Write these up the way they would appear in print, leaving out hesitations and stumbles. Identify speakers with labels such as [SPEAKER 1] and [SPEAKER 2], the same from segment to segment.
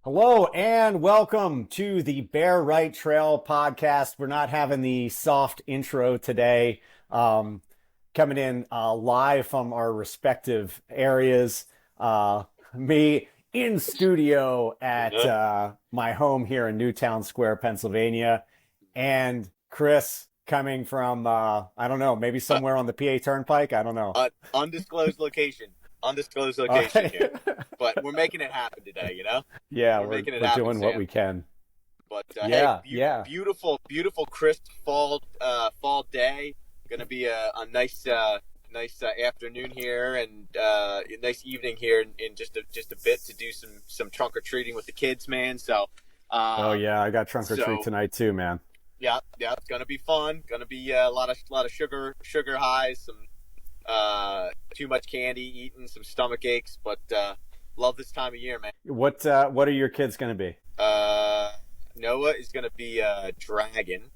[SPEAKER 1] Hello and welcome to the Bear Right Trail podcast. We're not having the soft intro today. Coming in live from our respective areas. Me in studio at my home here in Newtown Square, Pennsylvania, and Chris coming from I don't know, maybe somewhere on the PA Turnpike. I don't know.
[SPEAKER 2] Undisclosed location. Undisclosed
[SPEAKER 1] All
[SPEAKER 2] location
[SPEAKER 1] right.
[SPEAKER 2] here. But we're making it happen today,
[SPEAKER 1] Yeah,
[SPEAKER 2] We're
[SPEAKER 1] we're
[SPEAKER 2] making it
[SPEAKER 1] we're
[SPEAKER 2] happen,
[SPEAKER 1] doing what
[SPEAKER 2] Sam.
[SPEAKER 1] we can.
[SPEAKER 2] But hey,
[SPEAKER 1] Yeah, yeah.
[SPEAKER 2] beautiful, crisp fall day. Gonna be a nice afternoon here and a nice evening here in just a bit to do some trunk or treating with the kids, man. So,
[SPEAKER 1] Oh
[SPEAKER 2] um,
[SPEAKER 1] yeah, I got trunk or treat
[SPEAKER 2] so
[SPEAKER 1] tonight too, man.
[SPEAKER 2] yeah, it's gonna be fun. Gonna be a lot of sugar highs, some too much candy, eating some stomach aches, but love this time of year, man.
[SPEAKER 1] What are your kids gonna be?
[SPEAKER 2] Uh, Noah is gonna be a dragon,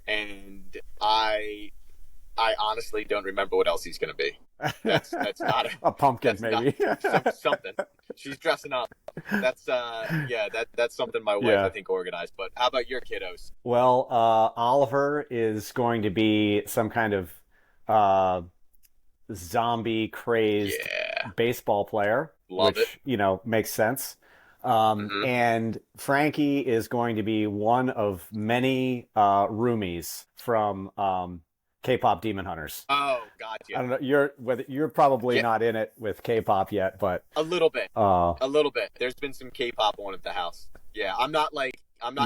[SPEAKER 2] and I honestly don't remember what else he's gonna be. That's not
[SPEAKER 1] A pumpkin,
[SPEAKER 2] that's not
[SPEAKER 1] maybe.
[SPEAKER 2] something. She's dressing up. That's that's something my wife I
[SPEAKER 1] Yeah.
[SPEAKER 2] think organized. But how about your kiddos?
[SPEAKER 1] Well, Oliver is going to be some kind of uh, zombie crazed
[SPEAKER 2] Yeah,
[SPEAKER 1] baseball player,
[SPEAKER 2] love it.
[SPEAKER 1] which makes sense.
[SPEAKER 2] Hmm.
[SPEAKER 1] And Frankie is going to be one of many roomies from K-pop Demon Hunters.
[SPEAKER 2] Oh,
[SPEAKER 1] I
[SPEAKER 2] gotcha.
[SPEAKER 1] don't know. You're probably
[SPEAKER 2] Yeah,
[SPEAKER 1] not in it with K-pop yet, but
[SPEAKER 2] a little bit.
[SPEAKER 1] uh,
[SPEAKER 2] A little bit. There's been some K-pop on at the house. Yeah, I'm not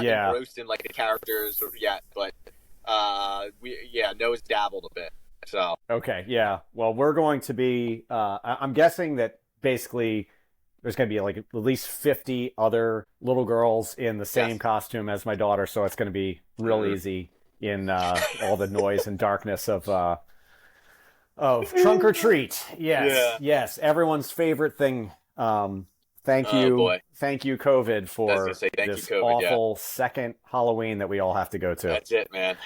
[SPEAKER 1] yeah.
[SPEAKER 2] engrossed in like the characters yet, but Noah's dabbled a bit. So
[SPEAKER 1] Okay, yeah. Well, we're going to be. I'm guessing that basically there's going to be like at least 50 other little girls in the same
[SPEAKER 2] yes.
[SPEAKER 1] costume as my daughter, so it's going to be real
[SPEAKER 2] Hmm.
[SPEAKER 1] easy in all the noise and darkness of trunk or treat. Yes,
[SPEAKER 2] Yeah.
[SPEAKER 1] yes. Everyone's favorite thing.
[SPEAKER 2] Oh boy.
[SPEAKER 1] Thank you, COVID,
[SPEAKER 2] I was gonna
[SPEAKER 1] for
[SPEAKER 2] say thank you,
[SPEAKER 1] this
[SPEAKER 2] COVID. Yeah,
[SPEAKER 1] awful second Halloween that we all have to go to.
[SPEAKER 2] that's it, man.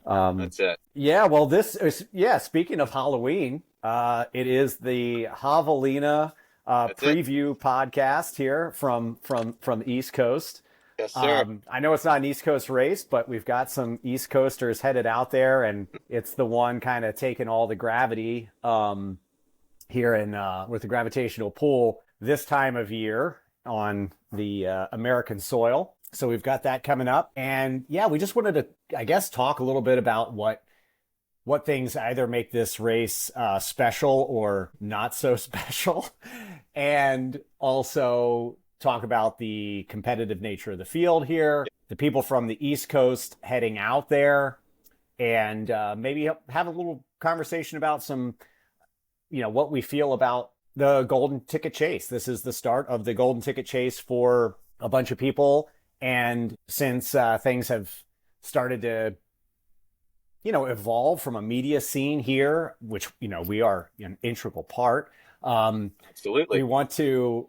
[SPEAKER 1] Um,
[SPEAKER 2] That's it.
[SPEAKER 1] yeah, well, this is, yeah, speaking of Halloween, it is the Javelina
[SPEAKER 2] That's it.
[SPEAKER 1] preview podcast here from the East Coast.
[SPEAKER 2] Yes, sir.
[SPEAKER 1] I know it's not an East Coast race, but we've got some East Coasters headed out there, and it's the one kind of taking all the gravity here in with the gravitational pull this time of year on the American soil. So we've got that coming up, and yeah, we just wanted to, I guess, talk a little bit about what things either make this race special or not so special, and also talk about the competitive nature of the field here, the people from the East Coast heading out there, and maybe have a little conversation about some, what we feel about the Golden Ticket Chase. This is the start of the Golden Ticket Chase for a bunch of people, and since things have started to evolve from a media scene here, which we are an integral part. We
[SPEAKER 2] Absolutely.
[SPEAKER 1] want to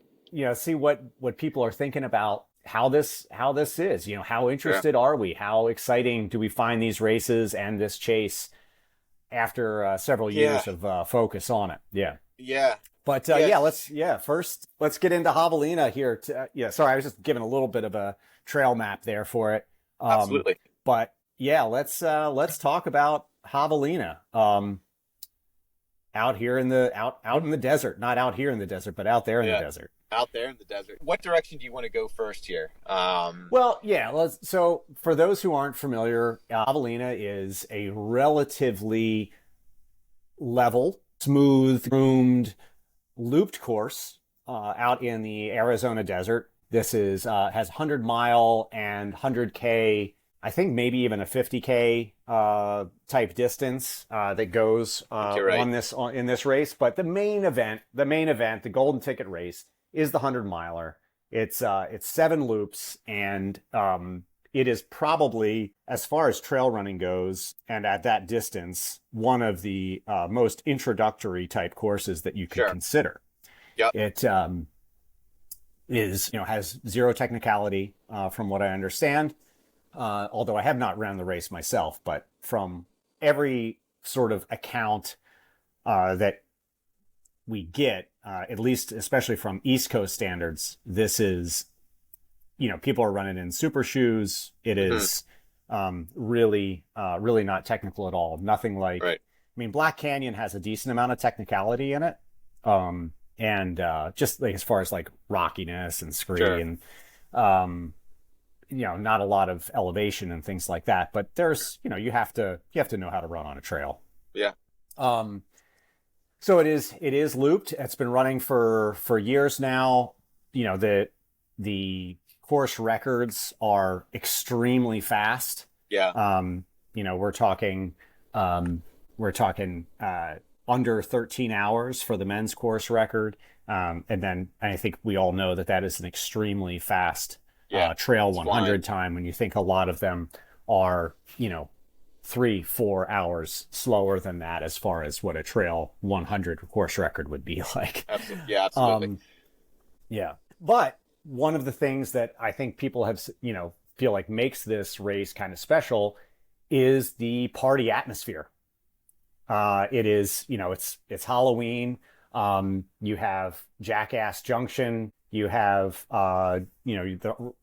[SPEAKER 1] see what people are thinking about how this is. How
[SPEAKER 2] Yeah.
[SPEAKER 1] interested are we? How exciting do we find these races and this chase after several
[SPEAKER 2] Yeah.
[SPEAKER 1] years of focus on it? Yeah.
[SPEAKER 2] Yeah.
[SPEAKER 1] But
[SPEAKER 2] Yes.
[SPEAKER 1] first let's get into Javelina here. Sorry, I was just giving a little bit of a trail map there for it. Um,
[SPEAKER 2] Absolutely.
[SPEAKER 1] but yeah, let's talk about Javelina. Out here in the out in the desert, not out here in the desert, but out there in the
[SPEAKER 2] Yeah.
[SPEAKER 1] desert.
[SPEAKER 2] Out there in the desert. What direction do you want to go first here?
[SPEAKER 1] Well, yeah. So for those who aren't familiar, Javelina is a relatively level, smooth, groomed, looped course out in the Arizona desert. This is has 100-mile and 100K, I think maybe even a 50K type distance that goes
[SPEAKER 2] I think you're right.
[SPEAKER 1] in this race. But the main event, the Golden Ticket race, is the 100-miler. It's 7 loops, and it is probably, as far as trail running goes, and at that distance, one of the most introductory type courses that you could
[SPEAKER 2] Sure.
[SPEAKER 1] consider.
[SPEAKER 2] Yep.
[SPEAKER 1] It is has zero technicality from what I understand. Although I have not ran the race myself, but from every sort of account that we get, at least especially from East Coast standards, this is people are running in super shoes. It is really not technical at all. Nothing like,
[SPEAKER 2] Right.
[SPEAKER 1] I mean, Black Canyon has a decent amount of technicality in it. And just like as far as like rockiness and scree
[SPEAKER 2] Sure.
[SPEAKER 1] and, not a lot of elevation and things like that. But there's, you have to know how to run on a trail.
[SPEAKER 2] Yeah.
[SPEAKER 1] Um, so it is looped. It's been running for years now. The course records are extremely fast.
[SPEAKER 2] Yeah.
[SPEAKER 1] We're talking under 13 hours for the men's course record. And then I think we all know that is an extremely fast
[SPEAKER 2] Yeah.
[SPEAKER 1] trail
[SPEAKER 2] It's
[SPEAKER 1] 100
[SPEAKER 2] flying.
[SPEAKER 1] time when you think a lot of them are, 3-4 hours slower than that as far as what a trail 100 course record would be like.
[SPEAKER 2] Absolutely. Yeah, absolutely.
[SPEAKER 1] Yeah. But one of the things that I think people have, feel like makes this race kind of special is the party atmosphere. It is, it's Halloween. You have Jackass Junction. You have, the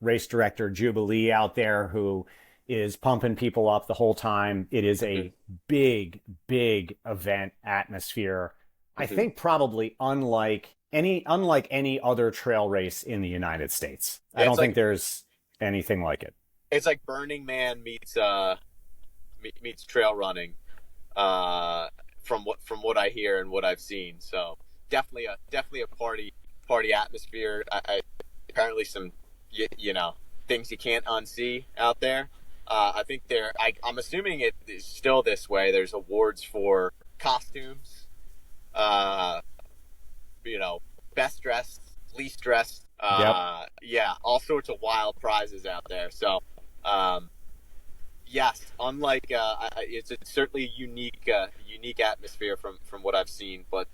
[SPEAKER 1] race director Jubilee out there who is pumping people up the whole time. It is a big, big event atmosphere. I think probably unlike any other trail race in the United States.
[SPEAKER 2] Yeah,
[SPEAKER 1] I don't think there's anything like it.
[SPEAKER 2] It's like Burning Man meets trail running. From what I hear and what I've seen, so definitely a party atmosphere. Apparently some things you can't unsee out there. I think I'm assuming it is still this way. There's awards for costumes, best dressed, least dressed.
[SPEAKER 1] Yep.
[SPEAKER 2] Yeah, all sorts of wild prizes out there. So, yes, unlike it's certainly a unique atmosphere from what I've seen. But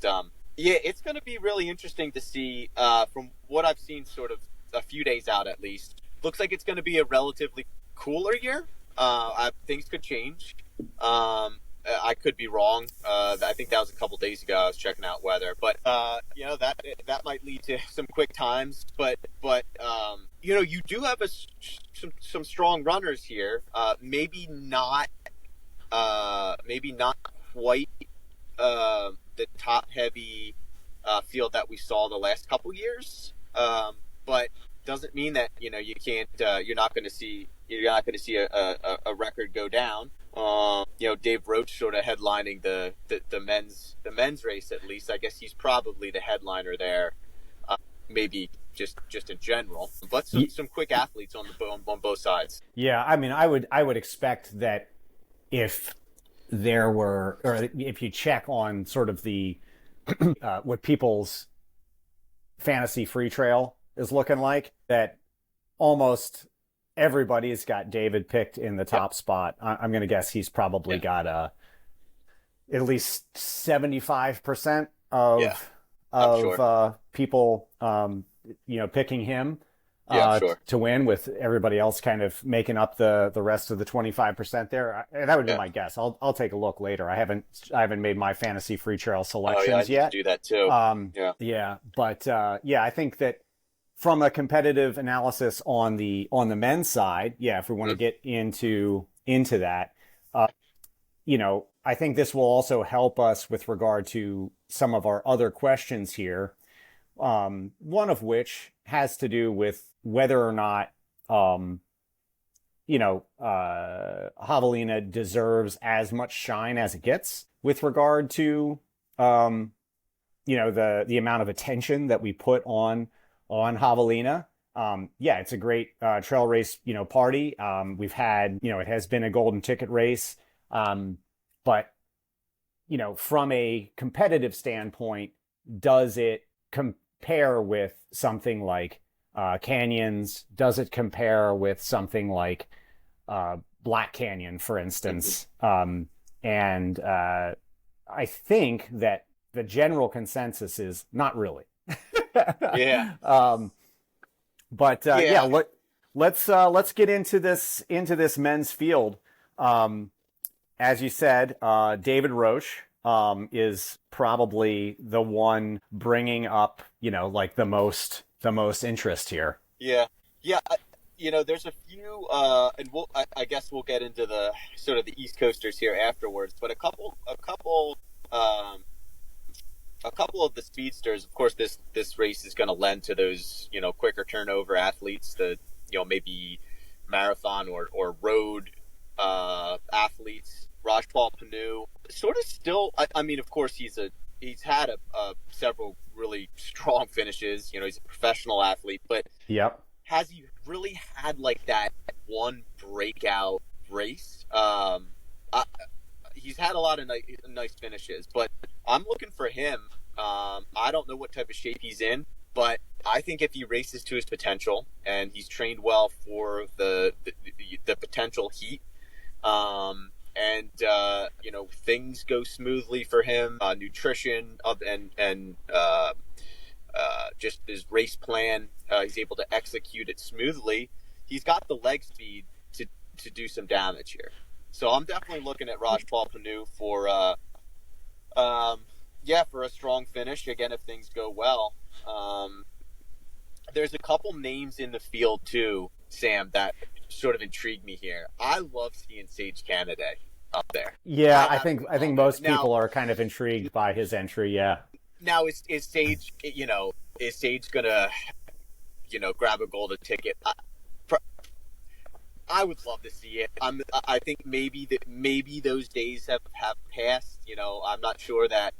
[SPEAKER 2] yeah, it's going to be really interesting to see. From what I've seen, sort of a few days out at least, looks like it's going to be a relatively cooler year. Things could change. I could be wrong. I think that was a couple days ago. I was checking out weather, but that might lead to some quick times. But you do have some strong runners here. Maybe not quite the top heavy field that we saw the last couple years. But doesn't mean that you can't. You're not going to see a record go down. Dave Roach sort of headlining the men's race, at least. I guess he's probably the headliner there. Maybe just in general, but some quick athletes on both sides.
[SPEAKER 1] Yeah, I mean, I would expect that if there were, or if you check on sort of the what people's fantasy free trail is looking like, that almost everybody's got David picked in the top spot. I'm going to guess he's probably got at least 75% of people, picking him to win, with everybody else kind of making up the rest of the 25% there. That would be my guess. I'll take a look later. I haven't made my fantasy free trail selections yet.
[SPEAKER 2] Do that too.
[SPEAKER 1] But I think that from a competitive analysis on the men's side, if we want to get into that, I think this will also help us with regard to some of our other questions here. One of which has to do with whether or not, Javelina deserves as much shine as it gets with regard to, the amount of attention that we put on Javelina. It's a great trail race, party. We've had, it has been a golden ticket race. But, from a competitive standpoint, does it compare with something like Canyons? Does it compare with something like Black Canyon, for instance? And I think that the general consensus is not really. Let's get into this men's field. As you said, David Roche is probably the one bringing up, the most interest here.
[SPEAKER 2] Yeah. there's a few, and I guess we'll get into the sort of the East Coasters here afterwards, but um, a couple of the speedsters. Of course, this race is going to lend to those, quicker turnover athletes, the, maybe marathon or road athletes. Rajpal Panu, sort of still. I mean, of course, he's had several really strong finishes. He's a professional athlete, but
[SPEAKER 1] Yep.
[SPEAKER 2] has he really had like that one breakout race? He's had a lot of nice finishes, but I'm looking for him. I don't know what type of shape he's in, but I think if he races to his potential and he's trained well for the potential heat, and things go smoothly for him, nutrition and just his race plan, he's able to execute it smoothly. He's got the leg speed to do some damage here. So I'm definitely looking at Rajpal Panu for a strong finish again if things go well. There's a couple names in the field too, Sam, that sort of intrigue me here. I love seeing Sage Canaday up there.
[SPEAKER 1] Yeah, I think most people are kind of intrigued by his entry. Yeah.
[SPEAKER 2] Now is Sage gonna grab a golden ticket? I would love to see it. I think maybe those days have passed. I'm not sure that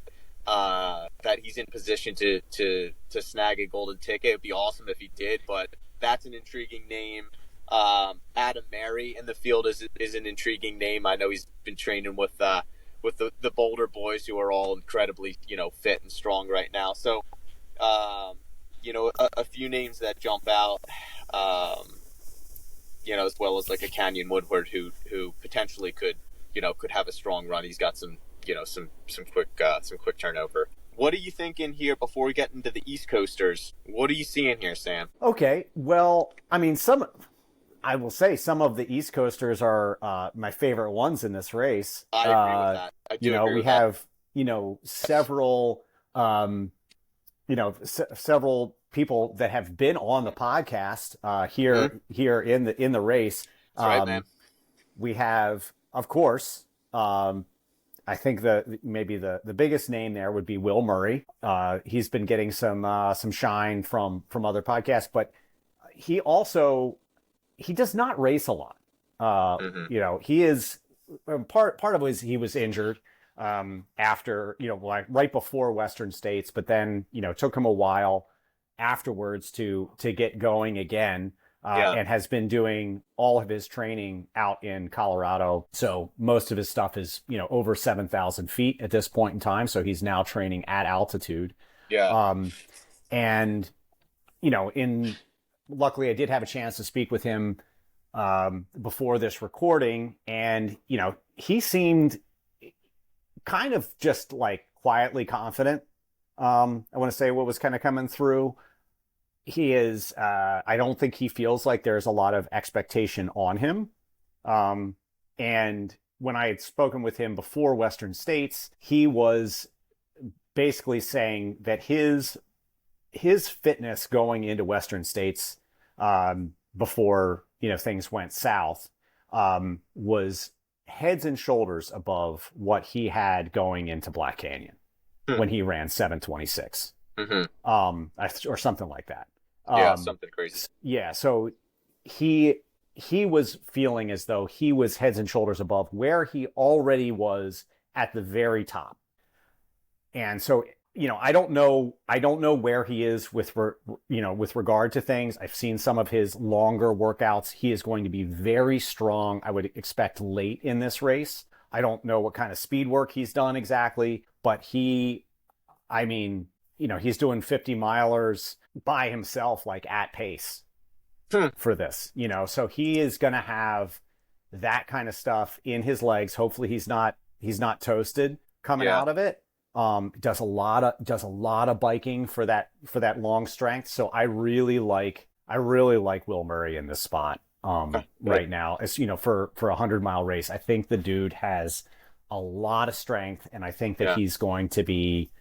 [SPEAKER 2] he's in position to snag a golden ticket. It'd be awesome if he did, but that's an intriguing name. Adam Mary in the field is an intriguing name. I know he's been training with the Boulder boys, who are all incredibly fit and strong right now. So a few names that jump out. As well as like a Canyon Woodward who potentially could have a strong run. He's got some quick turnover. What are you thinking here before we get into the East Coasters? What are you seeing here, Sam?
[SPEAKER 1] Okay. Well, I mean, I will say some of the East Coasters are my favorite ones in this race.
[SPEAKER 2] I agree with that. I do agree
[SPEAKER 1] we
[SPEAKER 2] with
[SPEAKER 1] have, several, several people that have been on the podcast here in the race.
[SPEAKER 2] That's right, man.
[SPEAKER 1] We have, of course, I think maybe the biggest name there would be Will Murray. He's been getting some shine from other podcasts, but he does not race a lot. He is part of it was he was injured after, like right before Western States, but then, took him a while afterwards to get going again. And has been doing all of his training out in Colorado. So most of his stuff is, over 7,000 feet at this point in time. So he's now training at altitude.
[SPEAKER 2] Yeah.
[SPEAKER 1] And, luckily I did have a chance to speak with him before this recording. And, he seemed kind of just like quietly confident. I want to say what was kind of coming through. He is, I don't think he feels like there's a lot of expectation on him. And when I had spoken with him before Western States, he was basically saying that his fitness going into Western States, before, things went south, was heads and shoulders above what he had going into Black Canyon when he ran 7:26. Or something like that.
[SPEAKER 2] Something crazy.
[SPEAKER 1] Yeah, so he was feeling as though he was heads and shoulders above where he already was at the very top. And so, I don't know where he is with regard to things. I've seen some of his longer workouts. He is going to be very strong, I would expect, late in this race. I don't know what kind of speed work he's done exactly, but he's doing 50 milers by himself, like at pace for this, so he is going to have that kind of stuff in his legs. Hopefully he's not toasted coming out of it. Does a lot of biking for that long strength. So I really like Will Murray in this spot right now. As for a 100-mile race, I think the dude has a lot of strength, and I think that he's going to be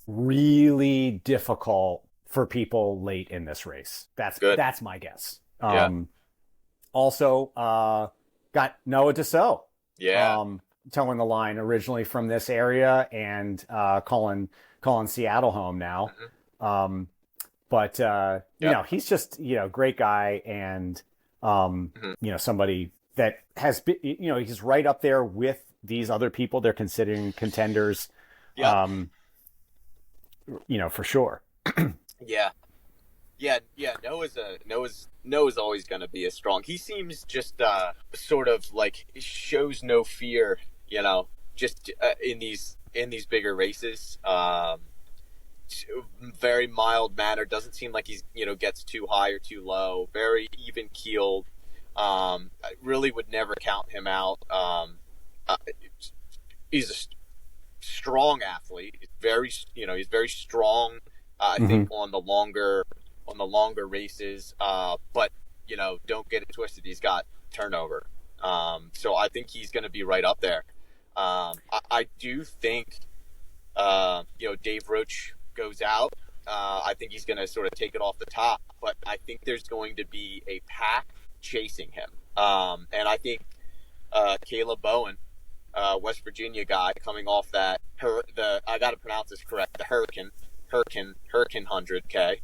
[SPEAKER 1] really difficult for people late in this race. That's my guess. Also, got Noah Deso,
[SPEAKER 2] Yeah.
[SPEAKER 1] towing the line originally from this area and calling Seattle home now.
[SPEAKER 2] Hmm.
[SPEAKER 1] Um, but
[SPEAKER 2] Yep.
[SPEAKER 1] he's just great guy and
[SPEAKER 2] Hmm.
[SPEAKER 1] somebody that has been he's right up there with these other people they're considering contenders,
[SPEAKER 2] Yep.
[SPEAKER 1] for sure.
[SPEAKER 2] Yeah. Yeah. Noah's always going to be a strong. He seems just sort of like shows no fear, just in these bigger races. Very mild manner. Doesn't seem like he's gets too high or too low. Very even keeled. I really would never count him out. Uh, he's a strong athlete. He's very strong. I
[SPEAKER 1] Hmm.
[SPEAKER 2] think on the longer races. But don't get it twisted. He's got turnover. So I think he's going to be right up there. I do think Dave Roach goes out. I think he's going to sort of take it off the top, but I think there's going to be a pack chasing him. And I think Caleb Bowen, West Virginia guy, coming off I got to pronounce this correct, the Hurricane 100K,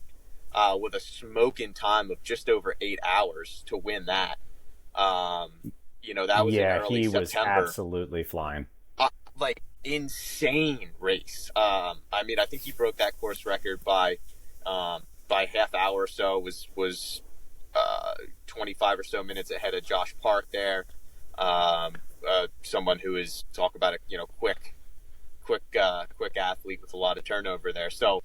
[SPEAKER 2] with a smoking time of just over 8 hours to win that. That was in
[SPEAKER 1] Yeah,
[SPEAKER 2] early
[SPEAKER 1] he was
[SPEAKER 2] September.
[SPEAKER 1] absolutely flying.
[SPEAKER 2] Like insane race. I mean, I think he broke that course record by half hour or so. Was 25 or so minutes ahead of Josh Park there. Someone who is talk about a quick athlete with a lot of turnover there. So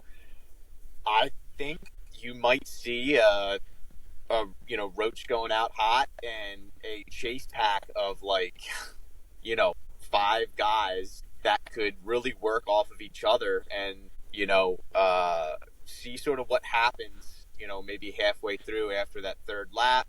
[SPEAKER 2] I think you might see Roach going out hot and a chase pack of you know, five guys that could really work off of each other and, see sort of what happens, maybe halfway through after that third lap,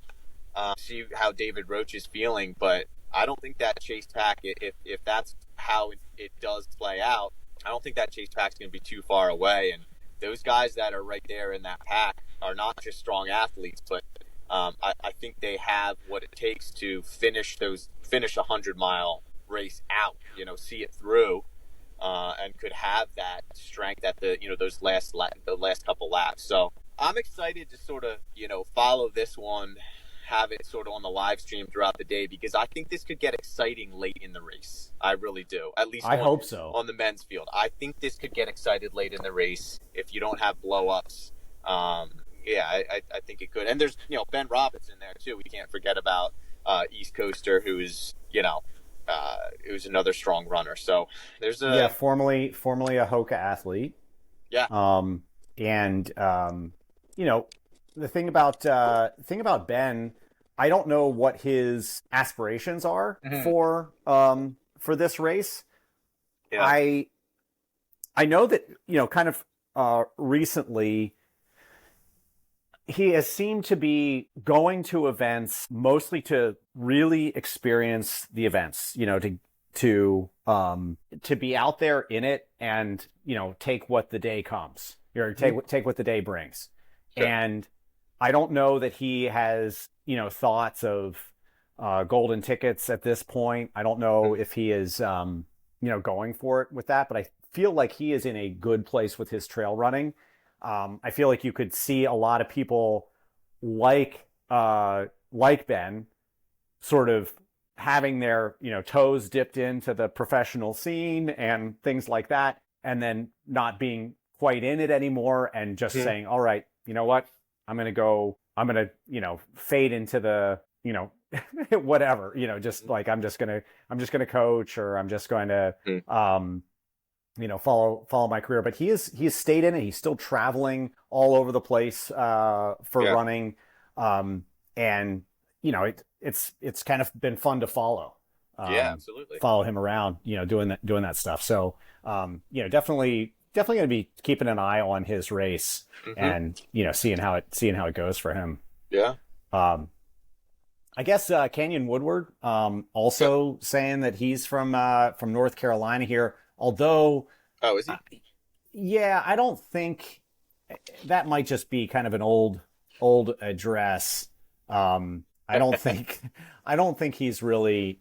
[SPEAKER 2] see how David Roach is feeling. But I don't think that chase pack, if that's how it does play out, I don't think that chase pack's going to be too far away. And those guys that are right there in that pack are not just strong athletes, but I think they have what it takes to finish a 100-mile race out, see it through, and could have that strength at the the last couple laps. So I'm excited to sort of follow this one, have it sort of on the live stream throughout the day, because I think this could get exciting late in the race. I really do. At least
[SPEAKER 1] I hope so.
[SPEAKER 2] on the men's field, I think this could get excited late in the race if you don't have blow-ups. Yeah, I think it could. And there's Ben Robinson there too. We can't forget about East Coaster, who's another strong runner. So there's
[SPEAKER 1] Yeah, formerly a Hoka athlete.
[SPEAKER 2] yeah.
[SPEAKER 1] And the thing about Ben, I don't know what his aspirations are
[SPEAKER 2] Mhm.
[SPEAKER 1] for this race.
[SPEAKER 2] Yeah.
[SPEAKER 1] I know that kind of recently he has seemed to be going to events mostly to really experience the events, to be out there in it and take what the day comes, or take what the day brings.
[SPEAKER 2] Sure.
[SPEAKER 1] And I don't know that he has thoughts of golden tickets at this point. I don't know if he is going for it with that, but I feel like he is in a good place with his trail running. I feel like you could see a lot of people like Ben sort of having their toes dipped into the professional scene and things like that, and then not being quite in it anymore and just saying, all right, you know what, I'm gonna fade into the whatever, just like I'm just gonna coach, or I'm just going to follow my career. But he's stayed in it. He's still traveling all over the place for running, and it's kind of been fun to follow.
[SPEAKER 2] Absolutely.
[SPEAKER 1] Follow him around, doing that stuff. So definitely going to be keeping an eye on his race and seeing how it goes for him.
[SPEAKER 2] Yeah.
[SPEAKER 1] I guess Canyon Woodward also saying that he's from North Carolina here. Although,
[SPEAKER 2] Oh, is he?
[SPEAKER 1] Yeah, I don't think that might just be kind of an old address. I don't think I don't think he's really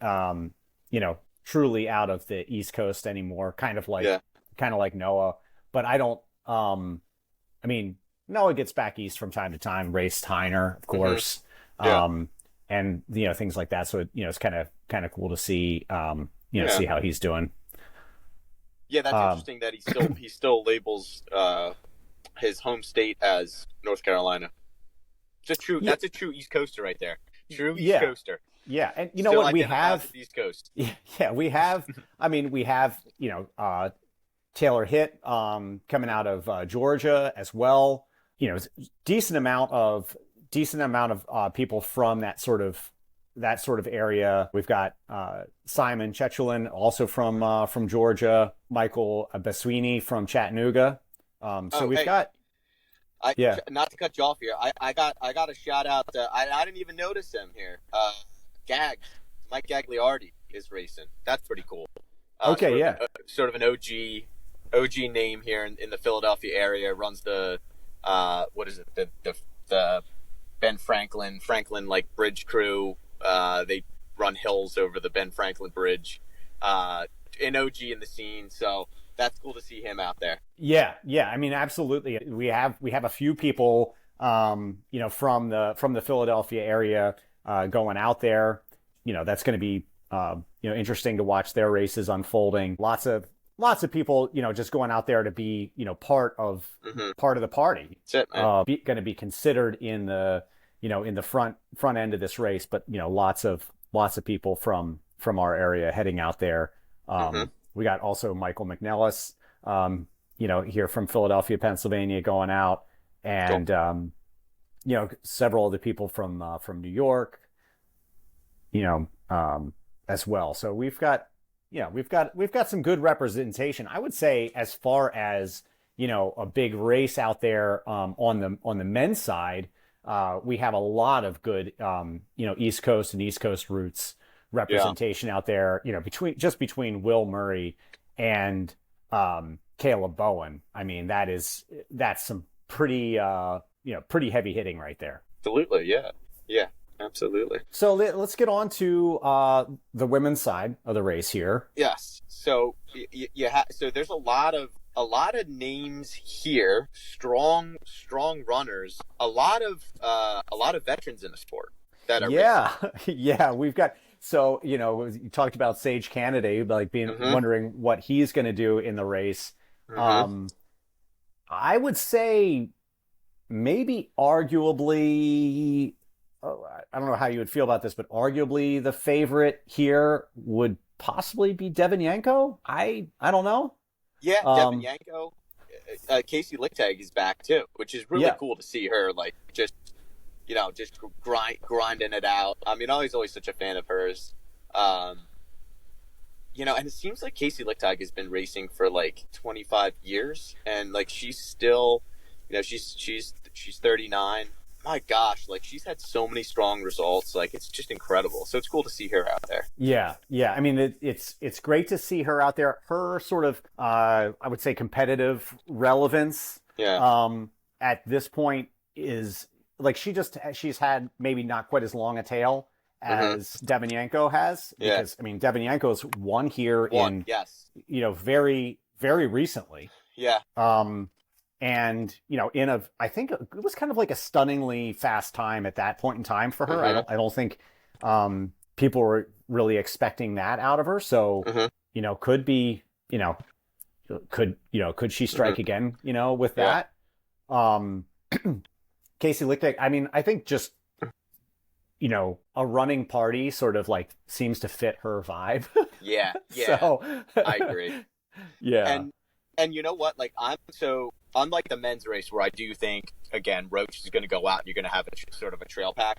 [SPEAKER 1] truly out of the East Coast anymore.
[SPEAKER 2] Yeah.
[SPEAKER 1] Kind of like Noah, but I don't. I mean, Noah gets back east from time to time. Raced Heiner, of
[SPEAKER 2] Hmm.
[SPEAKER 1] course,
[SPEAKER 2] Yeah.
[SPEAKER 1] and things like that. So it's kind of cool to see
[SPEAKER 2] Yeah.
[SPEAKER 1] see how he's doing.
[SPEAKER 2] Yeah, that's
[SPEAKER 1] Um,
[SPEAKER 2] interesting that he still labels his home state as North Carolina. It's a true
[SPEAKER 1] yeah,
[SPEAKER 2] That's a true East Coaster right there. True East
[SPEAKER 1] yeah,
[SPEAKER 2] Coaster.
[SPEAKER 1] yeah, and you know
[SPEAKER 2] Still
[SPEAKER 1] what we
[SPEAKER 2] identifies
[SPEAKER 1] have.
[SPEAKER 2] as East Coast.
[SPEAKER 1] Yeah, we have. I mean, we have Taylor Hitt coming out of Georgia as well. Decent amount of people from that sort of area. We've got Simon Chechulin, also from Georgia. Michael Beswini from Chattanooga. So
[SPEAKER 2] Oh,
[SPEAKER 1] we've
[SPEAKER 2] hey,
[SPEAKER 1] got yeah.
[SPEAKER 2] not to cut you off here. I got a shout out. I didn't even notice him here. Gags, Mike Gagliardi is racing. That's pretty cool.
[SPEAKER 1] Okay, yeah,
[SPEAKER 2] Sort of an OG name here in the Philadelphia area. Runs the what is it? The Ben Franklin like bridge crew. They run hills over the Ben Franklin Bridge. An OG in the scene, so that's cool to see him out there.
[SPEAKER 1] yeah, yeah. I mean, absolutely. We have a few people, from the Philadelphia area, going out there. That's going to be, interesting to watch their races unfolding. Lots of people, just going out there to be,
[SPEAKER 2] Hmm.
[SPEAKER 1] part of the party.
[SPEAKER 2] That's it, man.
[SPEAKER 1] Going to be considered in the, in the front end of this race. But lots of people from our area heading out there.
[SPEAKER 2] Hmm.
[SPEAKER 1] We got also Michael McNellis, here from Philadelphia, Pennsylvania, going out,
[SPEAKER 2] Cool.
[SPEAKER 1] and several of the people from New York, you know, as well. So we've got some good representation. I would say, as far as a big race out there, on the men's side, we have a lot of good East Coast and East Coast roots
[SPEAKER 2] Yeah.
[SPEAKER 1] representation out there. Between Will Murray and Caleb Bowen. I mean, that's some pretty heavy hitting right there.
[SPEAKER 2] Absolutely. Yeah. Yeah. Absolutely.
[SPEAKER 1] So let's get on to the women's side of the race here.
[SPEAKER 2] Yes. So so there's a lot of names here. Strong runners. A lot of veterans in the sport that are racing.
[SPEAKER 1] Yeah, yeah, we've got. So you talked about Sage Canaday, like being
[SPEAKER 2] Hmm.
[SPEAKER 1] wondering what he's going to do in the race.
[SPEAKER 2] Hmm.
[SPEAKER 1] Um, I would say maybe arguably. Oh, I don't know how you would feel about this, but arguably the favorite here would possibly be Devin Yanko. I don't know.
[SPEAKER 2] Yeah. Devin
[SPEAKER 1] Um,
[SPEAKER 2] Yanko. Casey Lichtag is back too, which is really
[SPEAKER 1] yeah,
[SPEAKER 2] cool to see her like just grinding it out. I mean, I was always such a fan of hers. Um, and it seems like Casey Lichtag has been racing for like 25 years, and like she's still, she's 39. My gosh, like she's had so many strong results. Like it's just incredible. So it's cool to see her out there.
[SPEAKER 1] yeah, yeah. I mean, it's great to see her out there. Her sort of, I would say, competitive relevance,
[SPEAKER 2] Yeah.
[SPEAKER 1] at this point is like she's had maybe not quite as long a tail
[SPEAKER 2] Hmm.
[SPEAKER 1] as Devin Yanko has,
[SPEAKER 2] Yeah.
[SPEAKER 1] because I mean Devin Yanko's won here
[SPEAKER 2] One.
[SPEAKER 1] in
[SPEAKER 2] Yes.
[SPEAKER 1] very very recently.
[SPEAKER 2] Yeah.
[SPEAKER 1] And I think it was kind of like a stunningly fast time at that point in time for her.
[SPEAKER 2] Hmm.
[SPEAKER 1] I don't think people were really expecting that out of her. So
[SPEAKER 2] Hmm.
[SPEAKER 1] could be could she strike
[SPEAKER 2] Hmm.
[SPEAKER 1] again with
[SPEAKER 2] Yeah.
[SPEAKER 1] that. um Casey Lichtech, I mean, I think just a running party sort of like seems to fit her vibe.
[SPEAKER 2] Yeah. Yeah.
[SPEAKER 1] So
[SPEAKER 2] I agree.
[SPEAKER 1] yeah.
[SPEAKER 2] And you know what? Like I'm so unlike the men's race where I do think again Roach is going to go out and you're going to have sort of a trail pack.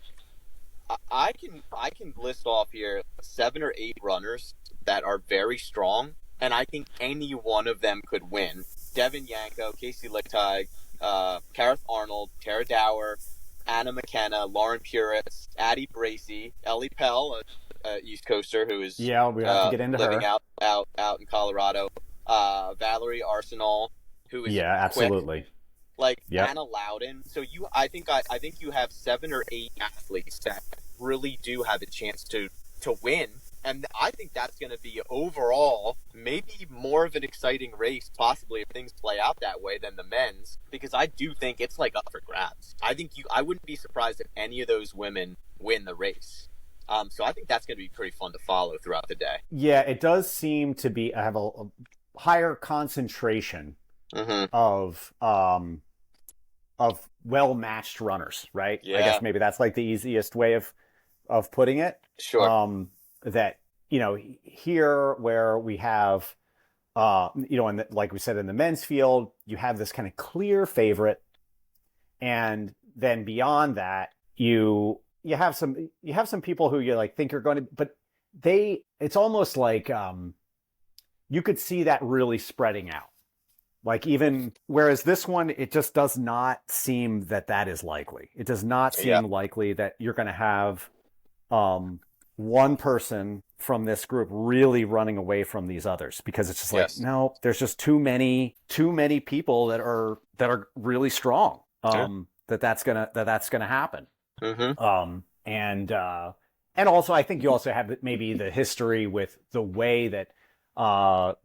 [SPEAKER 2] I can list off here 7 or 8 runners that are very strong, and I think any one of them could win. Devin Yanko, Casey Lichtag, Kareth Arnold, Tara Dower, Anna McKenna, Lauren Puritz, Addie Bracey, Ellie Pell, a East Coaster who is
[SPEAKER 1] Yeah, we have to get into
[SPEAKER 2] living
[SPEAKER 1] her.
[SPEAKER 2] out in Colorado. Valerie Arsenal, who is
[SPEAKER 1] Yeah,
[SPEAKER 2] quick,
[SPEAKER 1] absolutely.
[SPEAKER 2] like
[SPEAKER 1] Yep.
[SPEAKER 2] Anna Loudon. So I think you have 7 or 8 athletes that really do have a chance to win. And I think that's going to be overall maybe more of an exciting race, possibly if things play out that way, than the men's, because I do think it's like up for grabs. I wouldn't be surprised if any of those women win the race. So I think that's going to be pretty fun to follow throughout the day.
[SPEAKER 1] Yeah, it does seem to be have a higher concentration of well matched runners, right?
[SPEAKER 2] Yeah.
[SPEAKER 1] I guess maybe that's like the easiest way of putting it.
[SPEAKER 2] Sure.
[SPEAKER 1] That here where we have like we said in the men's field, you have this kind of clear favorite, and then beyond that, you have some people who you like think are going to, but it's almost like you could see that really spreading out. Like even whereas this one, it just does not seem that is likely. It does not seem likely that you're going to have one person from this group really running away from these others, because it's just like, no, there's just too many people that are really strong. That's gonna happen. And also I think you also have maybe the history with the way that men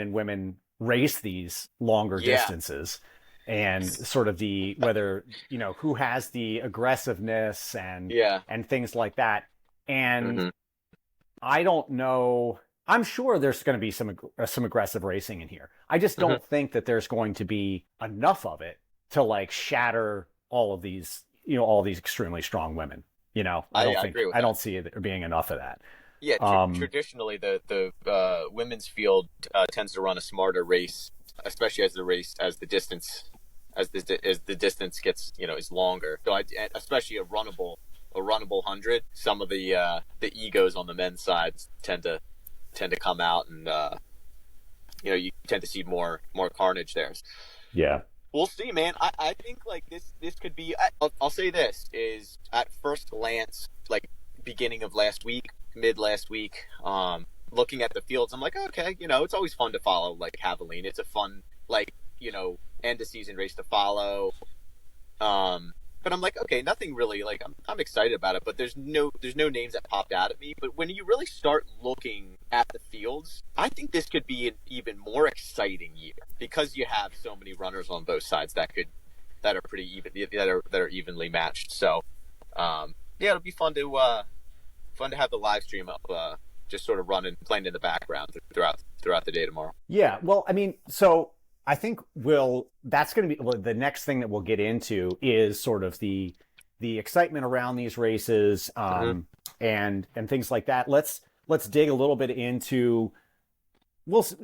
[SPEAKER 1] and women race these longer distances, and sort of the whether who has the aggressiveness and things like that. And I don't know. I'm sure there's going to be some aggressive racing in here. I just don't think that there's going to be enough of it to like shatter all of these extremely strong women. I don't see there being enough of that.
[SPEAKER 2] Yeah, traditionally the women's field tends to run a smarter race, especially as the distance gets is longer. So especially a runnable 100, some of the egos on the men's side tend to come out, and you tend to see more carnage there.
[SPEAKER 1] Yeah.
[SPEAKER 2] We'll see, man. I think like this could be. I'll say this is at first glance, like beginning of mid last week, looking at the fields, I'm like, okay, it's always fun to follow like Javelina. It's a fun end of season race to follow. But I'm like, okay, nothing really like I'm excited about it, but there's no names that popped out at me. But when you really start looking at the fields, I think this could be an even more exciting year, because you have so many runners on both sides that are pretty even, that are evenly matched. So it'll be fun to have the live stream up, just sort of playing in the background throughout the day tomorrow.
[SPEAKER 1] Yeah, well, I mean, so I think that's going to be the next thing that we'll get into is sort of the excitement around these races, and things like that. Let's dig a little bit into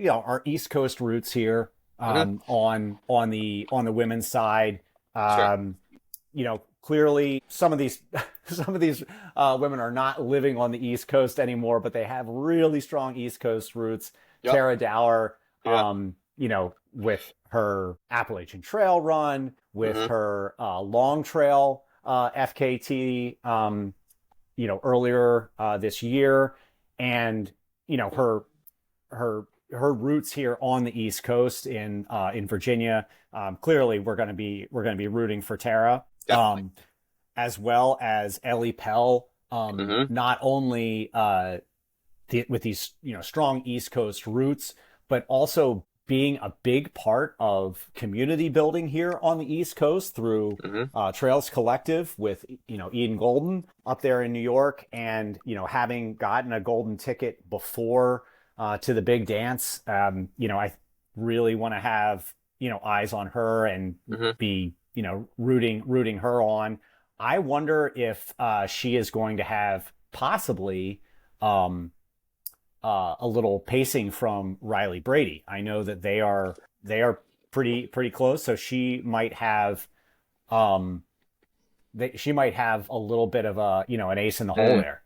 [SPEAKER 1] our East Coast roots here, on the women's side. Clearly some of these women are not living on the East Coast anymore, but they have really strong East Coast roots. Yep. Tara Dower, with her Appalachian Trail run, with her long trail FKT, earlier this year, and her roots here on the East Coast in Virginia. Clearly, we're going to be rooting for Tara, as well as Ellie Pell. Not only with these strong East Coast roots, but also being a big part of community building here on the East Coast through Trails Collective with Eden Golden up there in New York, and having gotten a golden ticket before to the big dance. I really want to have eyes on her and be rooting her on. I wonder if she is going to have possibly a little pacing from Riley Brady. I know that they are pretty close, so she might have a little bit of an ace in the hole there.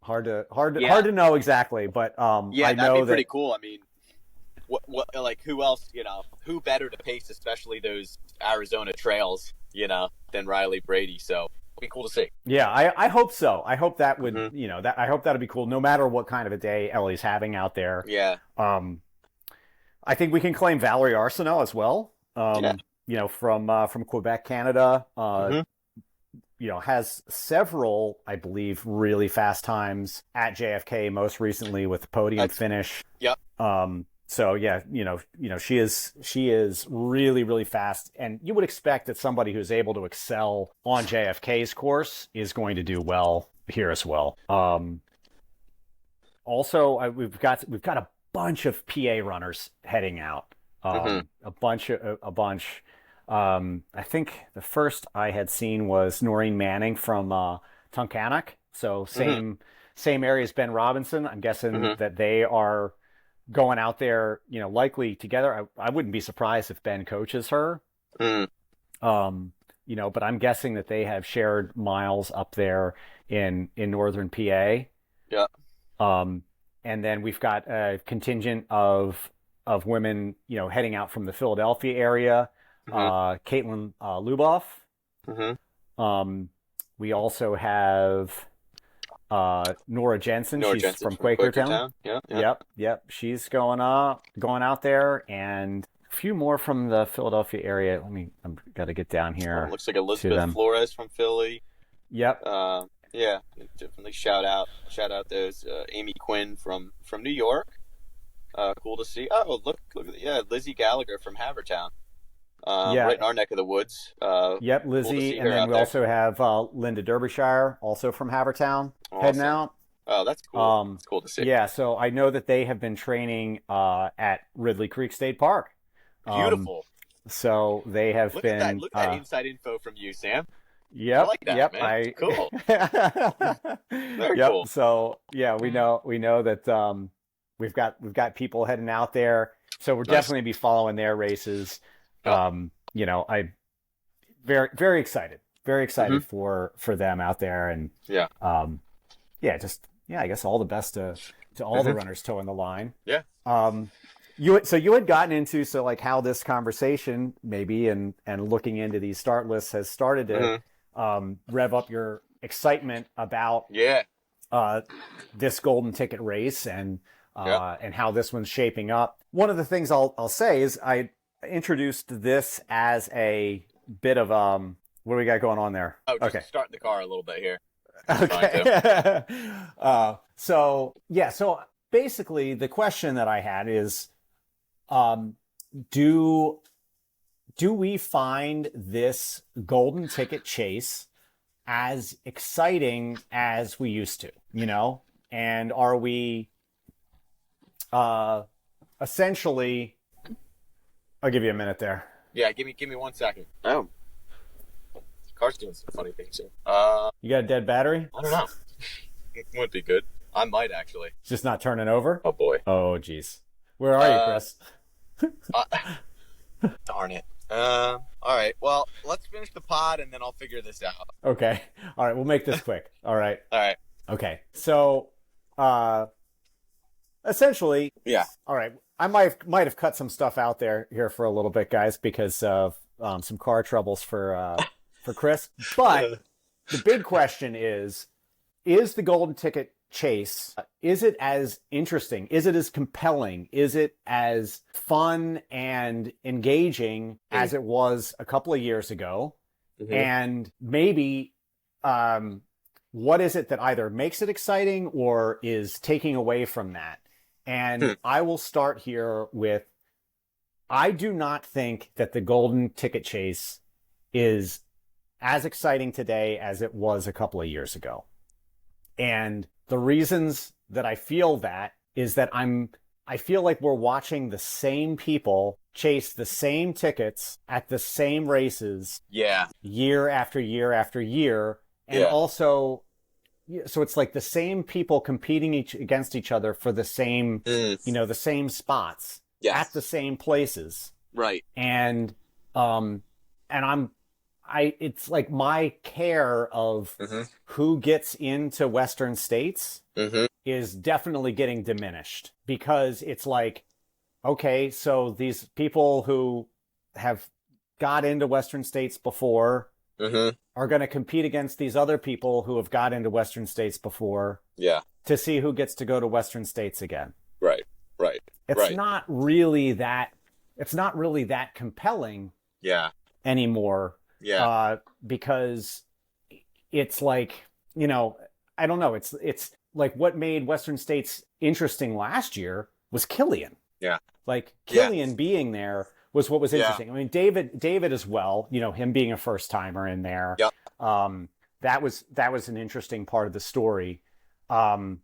[SPEAKER 1] Hard to know exactly, but I know
[SPEAKER 2] that'd be pretty cool. I mean, what like who else, who better to pace, especially those Arizona trails, than Riley Brady. So it'll be cool to see.
[SPEAKER 1] Yeah, I hope so. I hope that would, I hope that'd be cool, no matter what kind of a day Ellie's having out there.
[SPEAKER 2] Yeah.
[SPEAKER 1] I think we can claim Valerie Arsenault as well. From Quebec, Canada. has several, I believe, really fast times at JFK, most recently with the podium finish.
[SPEAKER 2] Yep.
[SPEAKER 1] So yeah, she is really, really fast, and you would expect that somebody who's able to excel on JFK's course is going to do well here as well. Also, we've got a bunch of PA runners heading out. A bunch. I think the first I had seen was Noreen Manning from Tunkhannock. So same area as Ben Robinson. I'm guessing that they are going out there, likely together. I wouldn't be surprised if Ben coaches her. But I'm guessing that they have shared miles up there in northern PA.
[SPEAKER 2] Yeah.
[SPEAKER 1] And then we've got a contingent of women, heading out from the Philadelphia area. Caitlin Luboff. We also have Nora Jensen. She's from Quakertown.
[SPEAKER 2] Yeah.
[SPEAKER 1] Yep. She's going out there, and a few more from the Philadelphia area. I've got to get down here.
[SPEAKER 2] Looks like Elizabeth Flores from Philly.
[SPEAKER 1] Yep.
[SPEAKER 2] Yeah, definitely shout out those Amy Quinn from New York. Cool to see. Oh, look at Lizzie Gallagher from Havertown. Right in our neck of the woods.
[SPEAKER 1] Yep, Lizzie,
[SPEAKER 2] cool,
[SPEAKER 1] and then we also have Linda Derbyshire, also from Havertown, heading out.
[SPEAKER 2] Oh, that's cool. It's cool to see.
[SPEAKER 1] Yeah, so I know that they have been training at Ridley Creek State Park.
[SPEAKER 2] Beautiful.
[SPEAKER 1] So they have
[SPEAKER 2] look
[SPEAKER 1] been.
[SPEAKER 2] Look at that inside info from you, Sam.
[SPEAKER 1] Yep.
[SPEAKER 2] I like that, man. Cool. Very cool.
[SPEAKER 1] So yeah, we know that we've got people heading out there. So we're definitely be following their races. I very, very excited for them out there, and I guess all the best to all the runners toeing the line.
[SPEAKER 2] Yeah.
[SPEAKER 1] You had gotten into how this conversation maybe and looking into these start lists has started to rev up your excitement about this golden ticket race and how this one's shaping up. One of the things I'll say is I introduced this as a bit of what do we got going on there?
[SPEAKER 2] Oh, just starting the car a little bit here.
[SPEAKER 1] Okay. So basically the question that I had is, do we find this golden ticket chase as exciting as we used to, and are we essentially, I'll give you a minute there.
[SPEAKER 2] Yeah, give me 1 second. Oh. The car's doing some funny things here.
[SPEAKER 1] You got a dead battery?
[SPEAKER 2] I don't know. It would be good. I might actually.
[SPEAKER 1] It's just not turning over?
[SPEAKER 2] Oh boy.
[SPEAKER 1] Oh geez. Where are you, Chris?
[SPEAKER 2] Darn it. All right. Well, let's finish the pod and then I'll figure this out.
[SPEAKER 1] Okay. All right. We'll make this quick. All right.
[SPEAKER 2] All right.
[SPEAKER 1] Okay. So, essentially.
[SPEAKER 2] Yeah.
[SPEAKER 1] All right. I might have cut some stuff out here for a little bit, guys, because of some car troubles for Chris. But the big question is the golden ticket chase, is it as interesting? Is it as compelling? Is it as fun and engaging as it was a couple of years ago? And maybe what is it that either makes it exciting or is taking away from that? And I will start here with, I do not think that the golden ticket chase is as exciting today as it was a couple of years ago. And the reasons that I feel that is that I feel like we're watching the same people chase the same tickets at the same races.
[SPEAKER 2] Yeah.
[SPEAKER 1] Year after year after year. And also, so it's like the same people competing against each other for the same, the same spots at the same places.
[SPEAKER 2] Right.
[SPEAKER 1] And it's like my care of who gets into Western states is definitely getting diminished, because it's like, okay, so these people who have got into Western states before are going to compete against these other people who have got into Western states before to see who gets to go to Western states again.
[SPEAKER 2] Right.
[SPEAKER 1] It's not really that compelling anymore.
[SPEAKER 2] Yeah.
[SPEAKER 1] Because it's like, I don't know. It's like what made Western States interesting last year was Killian.
[SPEAKER 2] Yeah.
[SPEAKER 1] Like
[SPEAKER 2] Yeah.
[SPEAKER 1] Killian being there was what was
[SPEAKER 2] Yeah.
[SPEAKER 1] interesting. I mean, David as well, him being a first timer in there.
[SPEAKER 2] Yep.
[SPEAKER 1] That was an interesting part of the story. But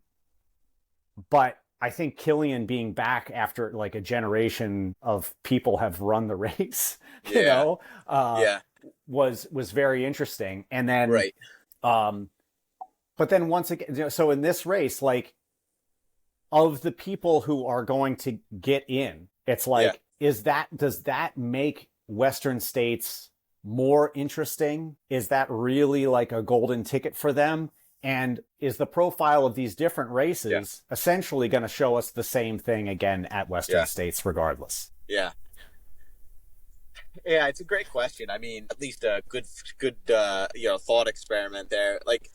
[SPEAKER 1] I think Killian being back after like a generation of people have run the race,
[SPEAKER 2] Yeah. Yeah.
[SPEAKER 1] was very interesting. And then,
[SPEAKER 2] Right.
[SPEAKER 1] but then once again, so in this race, like of the people who are going to get in, it's like, does that make Western States more interesting? Is that really like a golden ticket for them? And is the profile of these different races essentially going to show us the same thing again at Western States regardless?
[SPEAKER 2] Yeah. Yeah, it's a great question. I mean, at least a good thought experiment there. Like,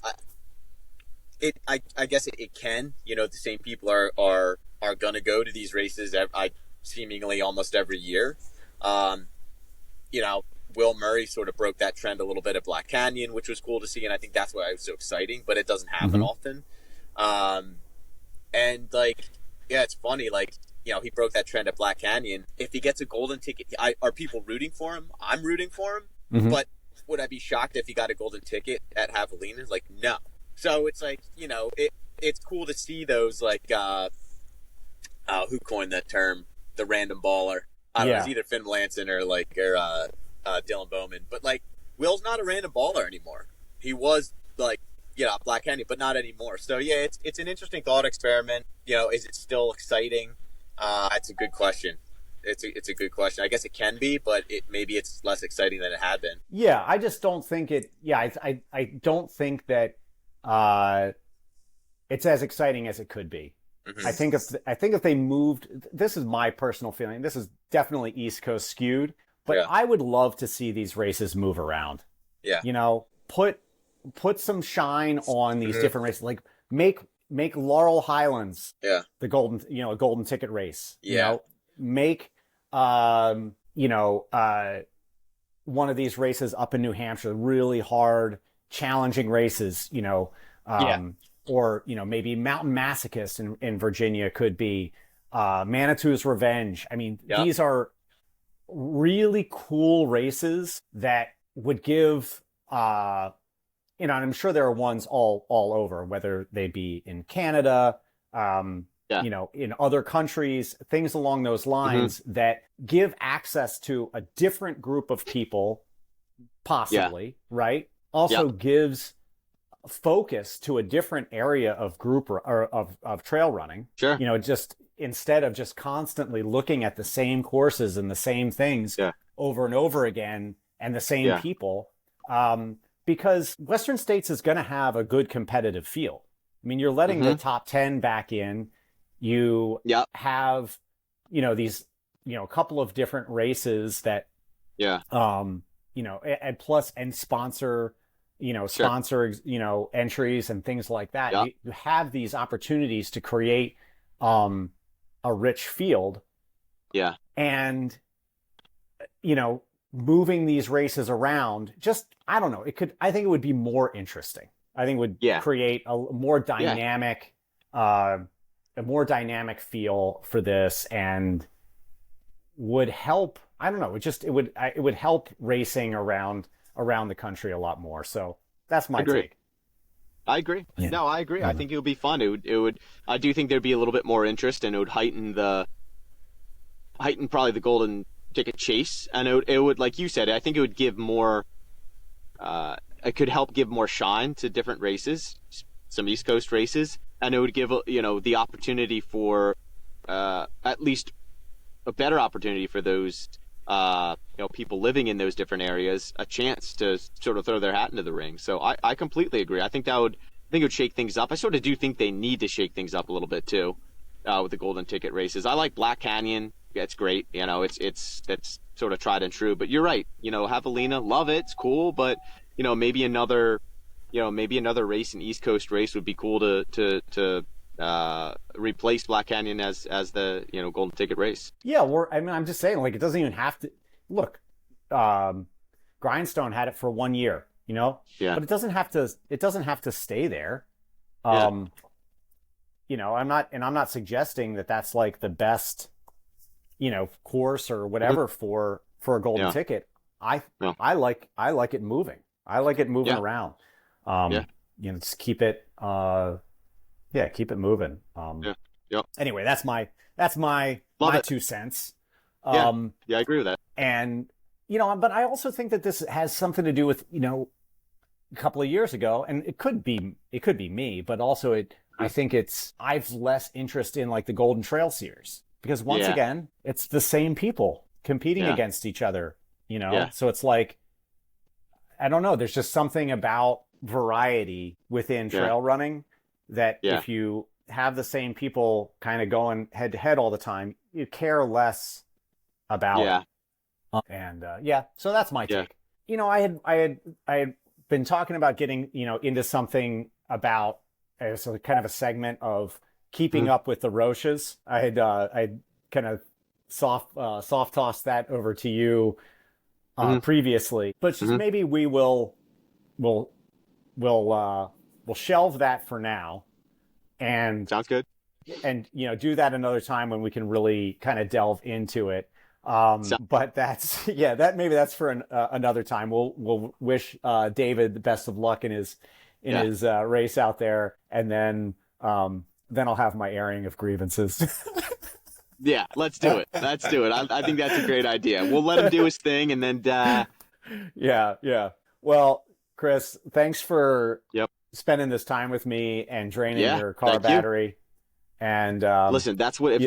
[SPEAKER 2] I guess it can. The same people are gonna go to these races. Seemingly almost every year. Will Murray sort of broke that trend a little bit at Black Canyon, which was cool to see, and I think that's why it was so exciting. But it doesn't happen often. And like, yeah, it's funny. Like, he broke that trend at Black Canyon. If he gets a golden ticket, are people rooting for him? I'm rooting for him. But would I be shocked if he got a golden ticket at Javelina? Like, no. So it's like, it's cool to see those, like, who coined that term? The random baller. I don't know, it's either Finn Melanson or Dylan Bowman. But like, Will's not a random baller anymore. He was like, Black Canyon, but not anymore. So yeah, it's an interesting thought experiment. Is it still exciting? It's a good question. It's a good question. I guess it can be, but maybe it's less exciting than it had been.
[SPEAKER 1] Yeah, I just don't think it. Yeah, I don't think that it's as exciting as it could be. I think if they moved, this is my personal feeling. This is definitely East Coast skewed, but I would love to see these races move around.
[SPEAKER 2] Yeah.
[SPEAKER 1] Put some shine on these different races. Like make Laurel Highlands the golden ticket race.
[SPEAKER 2] Yeah.
[SPEAKER 1] Make one of these races up in New Hampshire, really hard, challenging races, or maybe Mountain Masochist in Virginia could be Manitou's Revenge. I mean, these are really cool races that would give and I'm sure there are ones all over, whether they be in Canada, in other countries, things along those lines that give access to a different group of people, possibly, right? Also gives focus to a different area of group or of trail running.
[SPEAKER 2] Sure.
[SPEAKER 1] Just instead of just constantly looking at the same courses and the same things over and over again and the same people. Because Western States is going to have a good competitive field. I mean, you're letting the top 10 back in. You have, these, a couple of different races that, and plus and sponsor, entries and things like that. You have these opportunities to create a rich field.
[SPEAKER 2] Yeah.
[SPEAKER 1] And, moving these races around, I don't know, I think it would be more interesting. I think it would create a more dynamic, feel for this, and would help. I don't know. It would help racing around the country a lot more. So that's my take.
[SPEAKER 2] I agree.
[SPEAKER 1] Yeah.
[SPEAKER 2] No, I agree. I think it would be fun. It would. I do think there'd be a little bit more interest, and it would heighten probably the golden ticket chase, and it would, like you said, I think it would give more. It could help give more shine to different races, some East Coast races, and it would give the opportunity for at least a better opportunity for those people living in those different areas a chance to sort of throw their hat into the ring. So I completely agree. I think it would shake things up. I sort of do think they need to shake things up a little bit too with the golden ticket races. I like Black Canyon. It's great. That's sort of tried and true. But you're right. Javelina, love it. It's cool. But maybe another race, an East Coast race, would be cool to replace Black Canyon as the golden ticket race.
[SPEAKER 1] Yeah, I'm just saying, like, it doesn't even have to look. Grindstone had it for 1 year. you know,
[SPEAKER 3] Yeah.
[SPEAKER 1] but it doesn't have to stay there.
[SPEAKER 3] Yeah.
[SPEAKER 1] You know, I'm not suggesting that that's like the best, you know, course or whatever for a golden
[SPEAKER 3] Yeah.
[SPEAKER 1] ticket. I
[SPEAKER 3] Yeah.
[SPEAKER 1] I like it moving. I like it moving
[SPEAKER 3] Yeah.
[SPEAKER 1] around.
[SPEAKER 3] Yeah.
[SPEAKER 1] You know, just keep it yeah, keep it moving.
[SPEAKER 3] Yeah. Yep.
[SPEAKER 1] Anyway, that's my
[SPEAKER 3] Love
[SPEAKER 1] my
[SPEAKER 3] it.
[SPEAKER 1] 2 cents.
[SPEAKER 3] Yeah. Yeah, I agree with that.
[SPEAKER 1] And you know, but I also think that this has something to do with, you know, a couple of years ago, and it could be me, but also I think I've less interest in like the Golden Trail Series because once
[SPEAKER 3] Yeah.
[SPEAKER 1] again, it's the same people competing
[SPEAKER 3] Yeah.
[SPEAKER 1] against each other, you know?
[SPEAKER 3] Yeah.
[SPEAKER 1] So it's like, I don't know, there's just something about variety within
[SPEAKER 3] Yeah.
[SPEAKER 1] trail running that
[SPEAKER 3] Yeah.
[SPEAKER 1] if you have the same people kind of going head to head all the time, you care less about
[SPEAKER 3] Yeah.
[SPEAKER 1] it. And yeah, so that's my
[SPEAKER 3] Yeah.
[SPEAKER 1] take. You know, I had been talking about getting, you know, into something about as a kind of a segment of keeping up with the Roches. I'd kind of soft tossed that over to you previously, but just maybe we'll we'll shelve that for now and
[SPEAKER 3] Sounds good.
[SPEAKER 1] you know, do that another time when we can really kind of delve into it. But that's that maybe that's for another time. We'll wish David the best of luck in his race out there, and then I'll have my airing of grievances.
[SPEAKER 3] Yeah, let's do it. Let's do it. I think that's a great idea. We'll let him do his thing, and then
[SPEAKER 1] yeah. Well, Chris, thanks for
[SPEAKER 3] Yep.
[SPEAKER 1] spending this time with me and draining
[SPEAKER 3] Yeah,
[SPEAKER 1] your car
[SPEAKER 3] thank you.
[SPEAKER 1] battery. And
[SPEAKER 3] listen, that's what it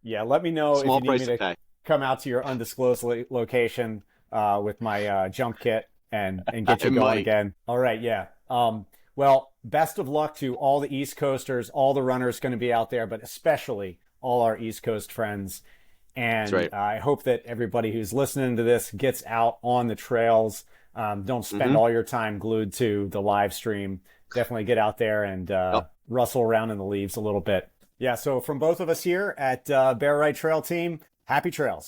[SPEAKER 1] let me know if
[SPEAKER 3] small
[SPEAKER 1] you
[SPEAKER 3] price
[SPEAKER 1] need
[SPEAKER 3] to
[SPEAKER 1] me to
[SPEAKER 3] pay.
[SPEAKER 1] come out to your undisclosed location with my jump kit and get you
[SPEAKER 3] I
[SPEAKER 1] going
[SPEAKER 3] might.
[SPEAKER 1] again. All right, yeah. Well, best of luck to all the East Coasters, all the runners going to be out there, but especially all our East Coast friends. And
[SPEAKER 3] That's right.
[SPEAKER 1] I hope that everybody who's listening to this gets out on the trails. Don't spend all your time glued to the live stream. Definitely get out there and rustle around in the leaves a little bit. Yeah, so from both of us here at Bear Right Trail Team, happy trails.